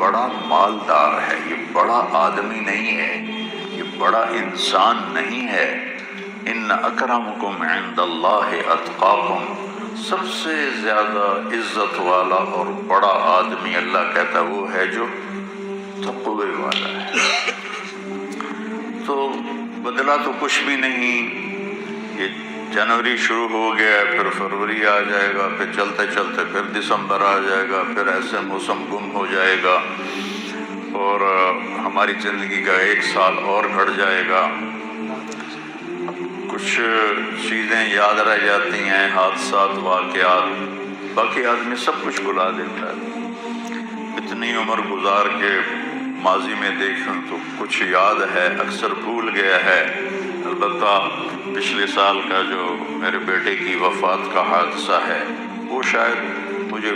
بڑا مالدار ہے، یہ بڑا آدمی نہیں ہے، یہ بڑا انسان نہیں ہے۔ ان اکرمکم عند اللہ اتقاکم، سب سے زیادہ عزت والا اور بڑا آدمی اللہ کہتا ہے وہ ہے جو تقوی والا ہے۔ تو بدلا تو کچھ بھی نہیں، یہ جنوری شروع ہو گیا، پھر فروری آ جائے گا، پھر چلتے چلتے پھر دسمبر آ جائے گا، پھر ایسے موسم گم ہو جائے گا اور ہماری زندگی کا 1 سال اور گھٹ جائے گا۔ کچھ چیزیں یاد رہ جاتی ہیں، حادثات، واقعات، باقی آدمی سب کچھ بھلا دیتا ہے۔ اتنی عمر گزار کے ماضی میں دیکھوں تو کچھ یاد ہے، اکثر بھول گیا ہے۔ البتہ پچھلے سال کا جو میرے بیٹے کی وفات کا حادثہ ہے وہ شاید مجھے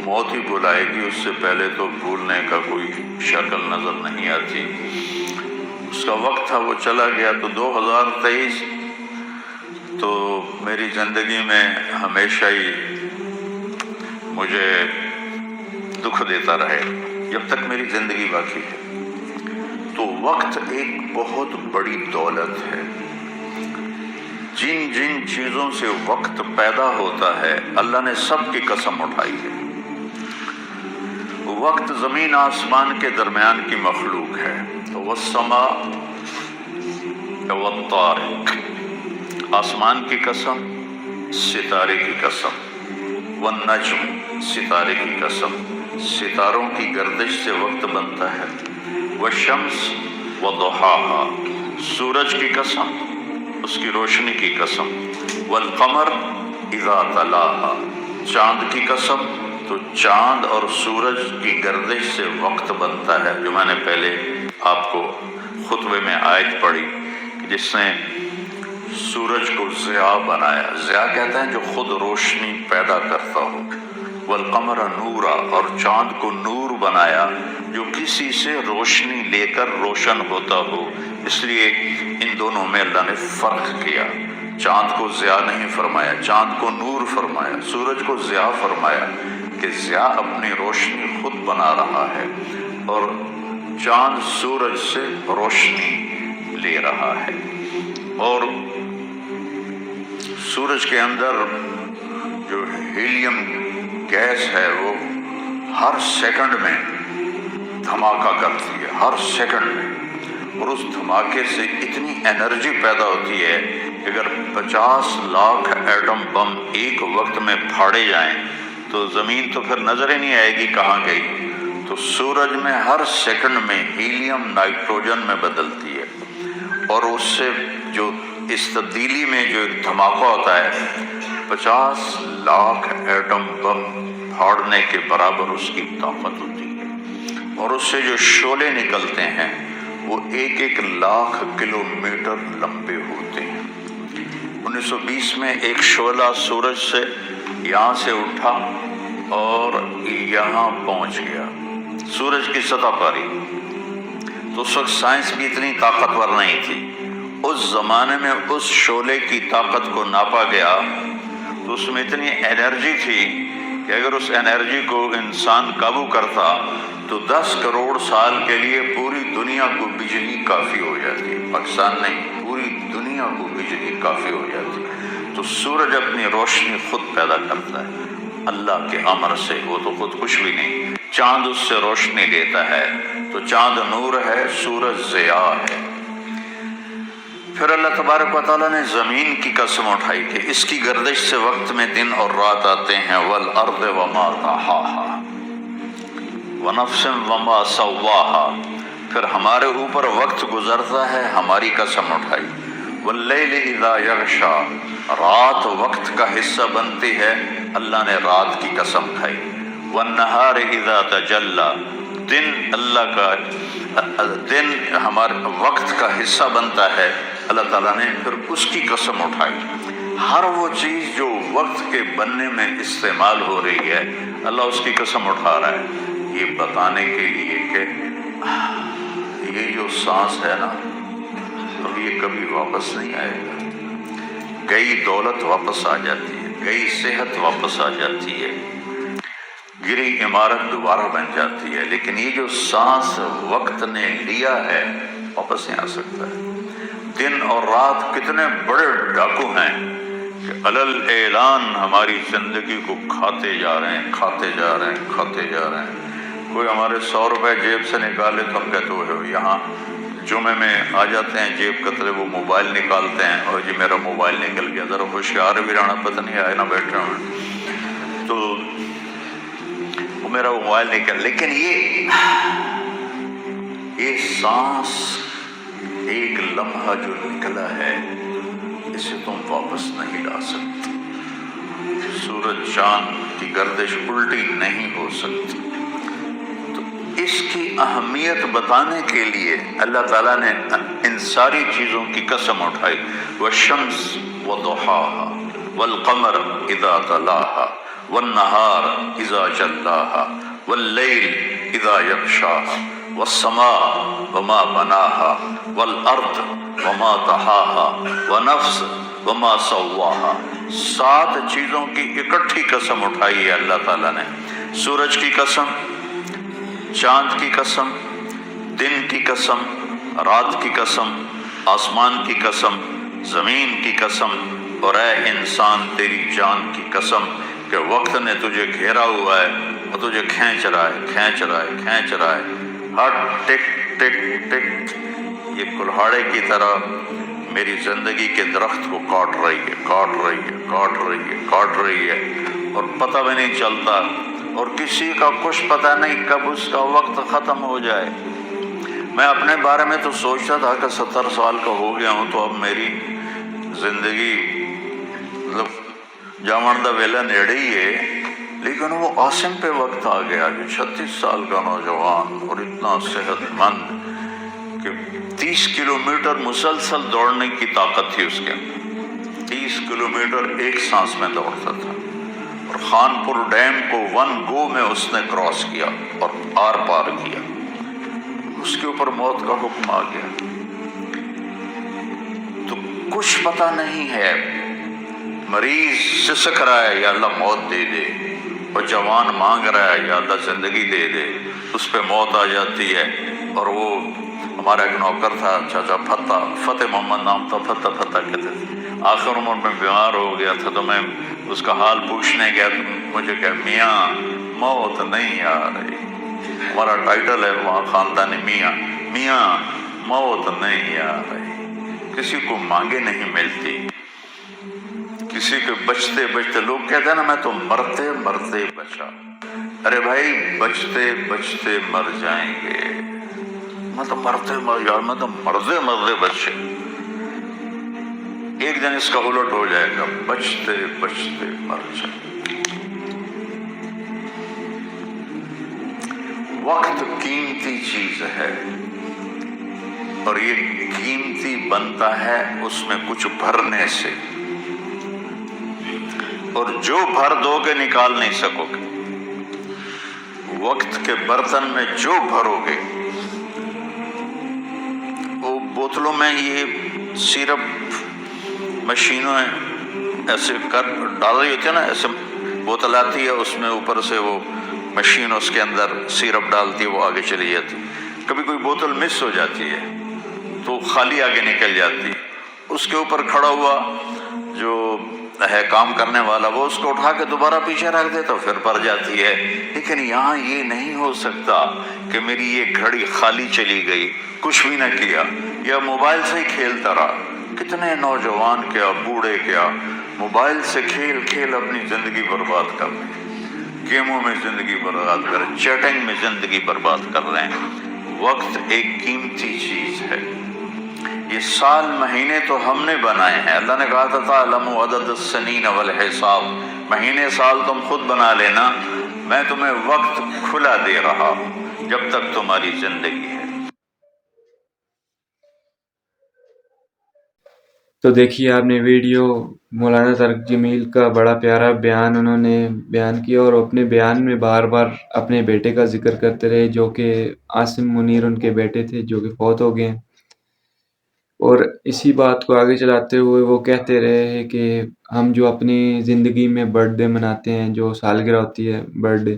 موت ہی بھلائے گی، اس سے پہلے تو بھولنے کا کوئی شکل نظر نہیں آتی۔ اس کا وقت تھا، وہ چلا گیا۔ تو 2023 تو میری زندگی میں ہمیشہ ہی مجھے دکھ دیتا رہے جب تک میری زندگی باقی ہے۔ تو وقت ایک بہت بڑی دولت ہے۔ جن جن چیزوں سے وقت پیدا ہوتا ہے اللہ نے سب کی قسم اٹھائی ہے۔ وقت زمین آسمان کے درمیان کی مخلوق ہے۔ والسماء والطارق، آسمان کی قسم، ستارے کی قسم، والنجم، ستارے کی قسم، ستاروں کی گردش سے وقت بنتا ہے۔ والشمس وضحاها، سورج کی قسم، اس کی روشنی کی قسم۔ والقمر اذا تلاها، چاند کی قسم، تو چاند اور سورج کی گردش سے وقت بنتا ہے، جو میں نے پہلے آپ کو خطبے میں آیت پڑھی، جس نے سورج کو ضیاء بنایا۔ ضیاء کہتے ہیں جو خود روشنی پیدا کرتا ہو۔ والقمر نورا، اور چاند کو نور بنایا جو کسی سے روشنی لے کر روشن ہوتا ہو۔ اس لیے ان دونوں میں اللہ نے فرق کیا، چاند کو ضیاء نہیں فرمایا، چاند کو نور فرمایا، سورج کو ضیاء فرمایا کہ ضیاء اپنی روشنی خود بنا رہا ہے اور چاند سورج سے روشنی لے رہا ہے۔ اور سورج کے اندر جو ہیلیم گیس ہے وہ ہر سیکنڈ میں دھماکہ کرتی ہے، ہر سیکنڈ میں، اور اس دھماکے سے اتنی انرجی پیدا ہوتی ہے کہ اگر 50 لاکھ ایٹم بم ایک وقت میں پھاڑے جائیں تو زمین تو پھر نظر ہی نہیں آئے گی کہاں گئی۔ تو سورج میں ہر سیکنڈ میں ہیلیم نائٹروجن میں بدلتی ہے، اور اس سے جو اس تبدیلی میں جو ایک دھماکہ ہوتا ہے 50 لاکھ ایٹم بم پھاڑنے کے برابر اس کی طاقت ہوتی ہے، اور اس سے جو شعلے نکلتے ہیں وہ 1 لاکھ کلومیٹر لمبے ہوتے ہیں۔ 1920 میں ایک شعلہ سورج سے یہاں سے اٹھا اور یہاں پہنچ گیا سورج کی سطح پر ہی۔ تو اس وقت سائنس بھی اتنی طاقتور نہیں تھی، اس زمانے میں اس شعلے کی طاقت کو ناپا گیا تو اس میں اتنی انرجی تھی کہ اگر اس انرجی کو انسان قابو کرتا تو 10 کروڑ سال کے لیے پوری دنیا کو بجلی کافی ہو جاتی، پاکستان نہیں، پوری دنیا کو بجلی کافی ہو جاتی۔ تو سورج اپنی روشنی خود پیدا کرتا ہے اللہ کے امر سے، وہ تو خود کچھ بھی نہیں۔ چاند اس سے روشنی لیتا ہے، تو چاند نور ہے، سورج ضیاء ہے۔ پھر اللہ تبارک و تعالیٰ نے زمین کی قسم اٹھائی کہ اس کی گردش سے وقت میں دن اور رات آتے ہیں۔ والارض وما طحاها ونفس وما سواها، پھر ہمارے اوپر وقت گزرتا ہے، ہماری قسم اٹھائی۔ واللیل اذا یغشا، رات وقت کا حصہ بنتی ہے، اللہ نے رات کی قسم کھائی۔ والنہار اذا تجلی، دن اللہ کا دن ہمارے وقت کا حصہ بنتا ہے، اللہ تعالیٰ نے پھر اس کی قسم اٹھائی۔ ہر وہ چیز جو وقت کے بننے میں استعمال ہو رہی ہے اللہ اس کی قسم اٹھا رہا ہے، یہ بتانے کے لیے کہ یہ جو سانس ہے نا اب یہ کبھی واپس نہیں آئے گا۔ گئی دولت واپس آ جاتی ہے، گئی صحت واپس آ جاتی ہے، گری عمارت دوبارہ بن جاتی ہے، لیکن یہ جو سانس وقت نے لیا ہے واپس نہیں آ سکتا ہے۔ دن اور رات کتنے بڑے ڈاکو ہیں کہ علل اعلان ہماری زندگی کو کھاتے جا رہے ہیں، کھاتے جا رہے ہیں، کھاتے جا رہے ہیں۔ کوئی ہمارے 100 روپے جیب سے نکالے تو ہم کہتے ہو یہاں جمعے میں آ جاتے ہیں جیب کترے، وہ موبائل نکالتے ہیں، اور جی میرا موبائل نکل گیا، ذرا ہوشیار بھی رہنا، پتہ نہیں آئے نہ بیٹھے ہوں تو وہ میرا موبائل نکل۔ لیکن یہ سانس ایک لمحہ جو نکلا ہے اسے تم واپس نہیں لا سکتے۔ سورج چاند کی گردش الٹی نہیں ہو سکتی۔ تو اس کی اہمیت بتانے کے لیے اللہ تعالیٰ نے ان ساری چیزوں کی قسم اٹھائی، والشمس وضحاها والقمر اذا تلاها والنهار اذا جلاها واللیل اذا یغشاها والسماء وما بناها والارض وما طحاها ونفس وما سواها۔ 7 چیزوں کی اکٹھی قسم اٹھائی ہے اللہ تعالیٰ نے۔ سورج کی قسم، چاند کی قسم، دن کی قسم، رات کی قسم، آسمان کی قسم، زمین کی قسم، اور اے انسان تیری جان کی قسم کہ وقت نے تجھے گھیرا ہوا ہے اور تجھے کھینچ رہا ہے، کھینچ رہا ہے، کھینچ رہا ہے۔ ہر ٹک ٹک ٹک یہ کلہاڑے کی طرح میری زندگی کے درخت کو کاٹ رہی ہے، کاٹ رہی ہے، کاٹ رہی ہے، کاٹ رہی ہے، اور پتہ بھی نہیں چلتا، اور کسی کا کچھ پتہ نہیں کب اس کا وقت ختم ہو جائے۔ میں اپنے بارے میں تو سوچتا تھا کہ 70 سال کا ہو گیا ہوں تو اب میری زندگی مطلب جامن دا ویلا نیڑے ہی ہے، لیکن وہ عاصم پہ وقت آ گیا جو 36 سال کا نوجوان اور اتنا صحت مند کہ 30 کلومیٹر مسلسل دوڑنے کی طاقت تھی اس کے اندر، 30 کلومیٹر ایک سانس میں دوڑتا تھا، اور خانپور ڈیم کو 1 گو میں اس نے کراس کیا اور آر پار کیا۔ اس کے اوپر موت کا حکم آ گیا۔ تو کچھ پتہ نہیں ہے، مریض سسک رہا ہے یا اللہ موت دے دے، اور جوان مانگ رہا ہے یا اللہ زندگی دے دے، اس پہ موت آ جاتی ہے۔ اور وہ ہمارا ایک نوکر تھا چاچا فتح محمد نام تھا، فتح کہتے تھے، آخر عمر میں بیمار ہو گیا تھا تو میں اس کا حال پوچھنے گیا تو مجھے کہ میاں موت نہیں آ رہی، ہمارا ٹائٹل ہے وہاں خاندانی میاں موت نہیں آ رہی۔ کسی کو مانگے نہیں ملتی، کسی کے بچتے بچتے، لوگ کہتے ہیں نا میں تو مرتے مرتے بچا۔ ارے بھائی بچتے بچتے مر جائیں گے، میں تو مرتے مرتے بچے، ایک دن اس کا الٹ ہو جائے گا، بچتے بچتے مر جائیں۔ وقت قیمتی چیز ہے، اور یہ قیمتی بنتا ہے اس میں کچھ بھرنے سے، اور جو بھر دو گے نکال نہیں سکو گے۔ وقت کے برتن میں جو بھرو گے، وہ بوتلوں میں یہ سیرپ مشینوں ایسے کر ڈال رہی ہوتی ہے نا، ایسے بوتل آتی ہے اس میں اوپر سے وہ مشین اس کے اندر سیرپ ڈالتی ہے، وہ آگے چلی جاتی۔ کبھی کوئی بوتل مس ہو جاتی ہے تو خالی آگے نکل جاتی، اس کے اوپر کھڑا ہوا جو ہے کام کرنے والا وہ اس کو اٹھا کے دوبارہ پیچھے رکھ دیتا، پھر بھر جاتی ہے۔ لیکن یہاں یہ نہیں ہو سکتا کہ میری یہ گھڑی خالی چلی گئی، کچھ بھی نہ کیا، یا موبائل سے ہی کھیلتا رہا۔ کتنے نوجوان کیا بوڑھے کیا موبائل سے کھیل کھیل اپنی زندگی برباد کر رہے ہیں، گیموں میں زندگی برباد کر رہے ہیں، چیٹنگ میں زندگی برباد کر رہے ہیں۔ وقت ایک قیمتی چیز ہے۔ یہ سال مہینے تو ہم نے بنائے ہیں، اللہ نے کہا تھا تعلموا عدد السنین والحساب، مہینے سال تم خود بنا لینا، میں تمہیں وقت کھلا دے رہا ہوں جب تک تمہاری زندگی ہے۔ تو دیکھیے آپ نے ویڈیو، مولانا طارق جمیل کا بڑا پیارا بیان انہوں نے بیان کیا، اور اپنے بیان میں بار بار اپنے بیٹے کا ذکر کرتے رہے جو کہ عاصم منیر ان کے بیٹے تھے جو کہ فوت ہو گئے ہیں، اور اسی بات کو آگے چلاتے ہوئے وہ کہتے رہے کہ ہم جو اپنی زندگی میں برتھ ڈے مناتے ہیں، جو سالگرہ ہوتی ہے برتھ ڈے،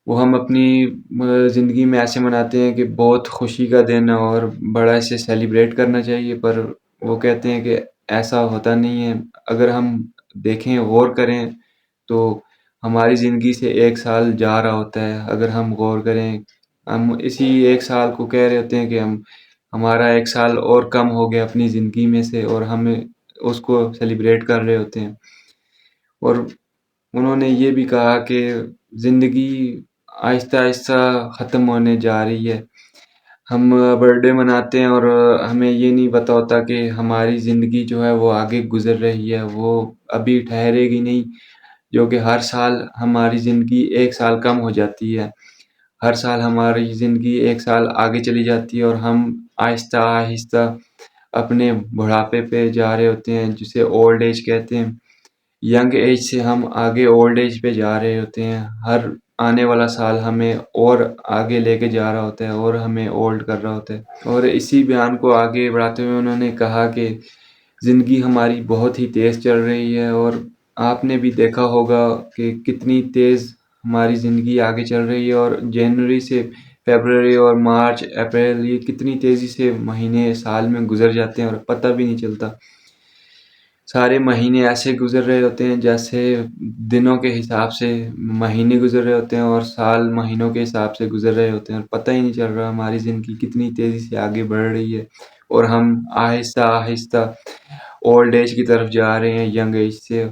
وہ ہم اپنی زندگی میں ایسے مناتے ہیں کہ بہت خوشی کا دن اور بڑا اسے سیلیبریٹ کرنا چاہیے، پر وہ کہتے ہیں کہ ایسا ہوتا نہیں ہے۔ اگر ہم دیکھیں، غور کریں تو ہماری زندگی سے 1 سال جا رہا ہوتا ہے۔ اگر ہم غور کریں، ہم اسی 1 سال کو کہہ رہے ہوتے ہیں کہ ہمارا 1 سال اور کم ہو گیا اپنی زندگی میں سے، اور ہم اس کو سیلیبریٹ کر رہے ہوتے ہیں۔ اور انہوں نے یہ بھی کہا کہ زندگی آہستہ آہستہ ختم ہونے جا رہی ہے۔ ہم برتھ ڈے مناتے ہیں اور ہمیں یہ نہیں پتہ ہوتا کہ ہماری زندگی جو ہے وہ آگے گزر رہی ہے، وہ ابھی ٹھہرے گی نہیں، جو کہ ہر سال ہماری زندگی 1 سال کم ہو جاتی ہے۔ ہر سال ہماری زندگی 1 سال آگے چلی جاتی ہے اور ہم آہستہ آہستہ اپنے بڑھاپے پہ جا رہے ہوتے ہیں، جسے اولڈ ایج کہتے ہیں۔ ینگ ایج سے ہم آگے اولڈ ایج پہ جا رہے ہوتے ہیں۔ ہر آنے والا سال ہمیں اور آگے لے کے جا رہا ہوتا ہے اور ہمیں اولڈ کر رہا ہوتا ہے۔ اور اسی بیان کو آگے بڑھاتے ہوئے انہوں نے کہا کہ زندگی ہماری بہت ہی تیز چل رہی ہے، اور آپ نے بھی دیکھا ہوگا کہ کتنی تیز ہماری زندگی آگے چل رہی ہے، اور جنوری سے فیبروری اور مارچ اپریل یہ کتنی تیزی سے مہینے سال میں گزر جاتے ہیں اور پتہ بھی نہیں چلتا۔ سارے مہینے ایسے گزر رہے ہوتے ہیں جیسے دنوں کے حساب سے مہینے گزر رہے ہوتے ہیں، اور سال مہینوں کے حساب سے گزر رہے ہوتے ہیں، اور پتہ ہی نہیں چل رہا ہماری زندگی کتنی تیزی سے آگے بڑھ رہی ہے، اور ہم آہستہ آہستہ اولڈ ایج کی طرف جا رہے ہیں ینگ ایج سے۔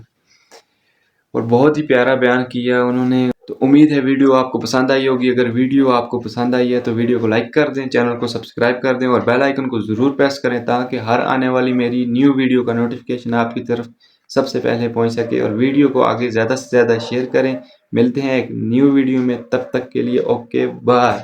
اور بہت ہی پیارا بیان کیا انہوں نے۔ تو امید ہے ویڈیو آپ کو پسند آئی ہوگی۔ اگر ویڈیو آپ کو پسند آئی ہے تو ویڈیو کو لائک کر دیں، چینل کو سبسکرائب کر دیں، اور بیل آئیکن کو ضرور پریس کریں تاکہ ہر آنے والی میری نیو ویڈیو کا نوٹیفیکیشن آپ کی طرف سب سے پہلے پہنچ سکے۔ اور ویڈیو کو آگے زیادہ سے زیادہ شیئر کریں۔ ملتے ہیں ایک نیو ویڈیو میں، تب تک کے لیے اوکے بائے۔